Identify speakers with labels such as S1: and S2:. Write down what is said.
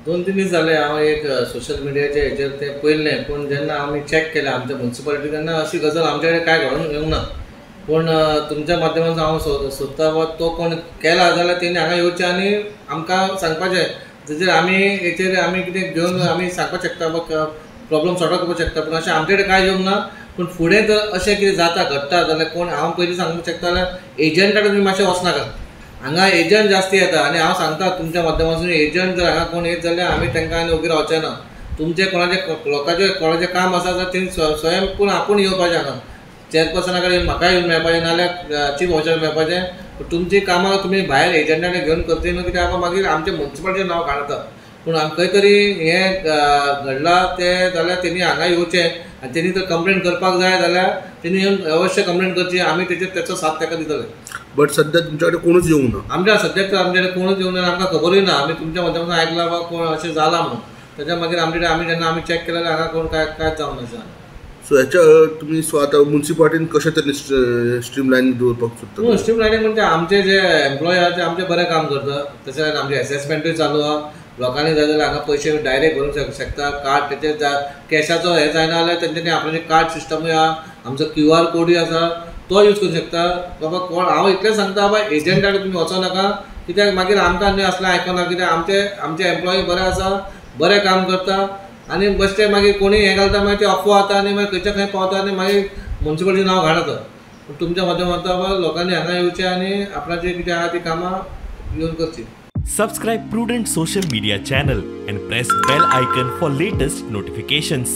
S1: 2-3 दीस जाले हांव एक सोशल मिडियाच्या हेचेर तें पयल्लें, पूण जेन्ना आमी चॅक केलें आमच्या मुन्सिपालिटी तेन्ना अशी गजाल आमचे कडेन कांय घडोवन येवंक ना. पूण तुमच्या माध्यमांतल्यान हांव सोदतां वा तो कोण केला जाल्यार तेणी हांगा येवचें आनी आमकां सांगपाचें. तेजेर आमी हेचेर आमी कितें घेवन आमी सांगपाक शकता वा प्रॉब्लम सॉर्ट आउट करपाक शकता. पूण अशें आमचे कडेन कांय येवंक ना. पूण फुडें जर अशें कितें जाता घडटा जाल्यार कोण हांव पयलीं सांगूंक शकता जाल्यार एजंटा कडेन तुमी मातशें वचनाका. हांगा एजंट जास्ती येता आनी हांव सांगता तुमच्या माध्यमांतल्यान एजंट जर हांगा कोण येत जाल्यार आमी तांकां आनी वगैरे रावचे ना. तुमचें कोणाचें लोकांचें कोणाचें काम आसा जाल्यार तेणी स्वयं पूण आपूण येवपाचें हांगा. चॅरपर्सना कडेन म्हाका येवन मेळपाचें नाल्यार चीफ ऑफिसराक मेळपाचें. तुमची कामां तुमी भायर एजंटांनी घेवन करची न्हू, कित्याक मागीर आमचें मुन्सिपालिटीचें नांव काडटा. पूण खंय तरी हें घडलां तें जाल्यार तेणी हांगा येवचें आनी तेणी जर कंप्लेन करपाक जाय जाल्यार तेणी येवन अवश्य कंप्लेन करची. आमी तेचो साथ ताका दितले.
S2: बट सध्या तुमच्या कडेन कोणूच येवंक ना.
S1: आमच्या सद्याक तर आमचे कडेन कोणूच येवंक ना. आमकां खबरूय ना. आमी तुमच्या माध्यमांतल्यान आयकलां वा कोण अशें जालां म्हणून. तेच्या मागीर आमचे कडेन आमी जेन्ना आमी चॅक केलें जाल्यार हांगा कोण कांयच जावंक ना.
S2: सो हेच्या तुमी आतां मुन्सिपालिटीन कशें तरी स्ट्रीमलायन दवरपाक सोदता?
S1: स्ट्रीमलायनींग म्हणजे आमचे जे एम्प्लॉय आहा ते आमचे बरें काम करता. तशेंच आमचे एसेसमेंटूय चालू आहा. लोकांनी जाय जाल्यार हांगा पयशे डायरेक्ट भरूंक शकता. कार्ड तेचे कॅशाचो हें जायना जाल्यार तेंच्यांनी आपणाचें कार्ड सिस्टमूय आहा. आमचो QR कोडूय आसा तो यूज करूंक शकता. बाबा कोण हांव इतलें सांगता बाबा एजंटा कडेन तुमी वचो नाका, कित्याक मागीर आमकां न्हय असलें आयकना. कित्याक आमचे एम्प्लॉय बरे आसा, बरें काम करता आनी बेश्टे मागीर कोणी हें घालता मागीर ते अफवा जाता आनी मागीर खंयच्या खंय पावता आनी मागीर मुन्सिपालिटीचें नांव घाणता. तुमच्या माध्यमांतल्यान बाबा लोकांनी हांगा येवचें आनी आपणाचें कितें आहा ती कामां येवन करची.
S3: Subscribe Prudent social media channel and press bell icon for latest notifications.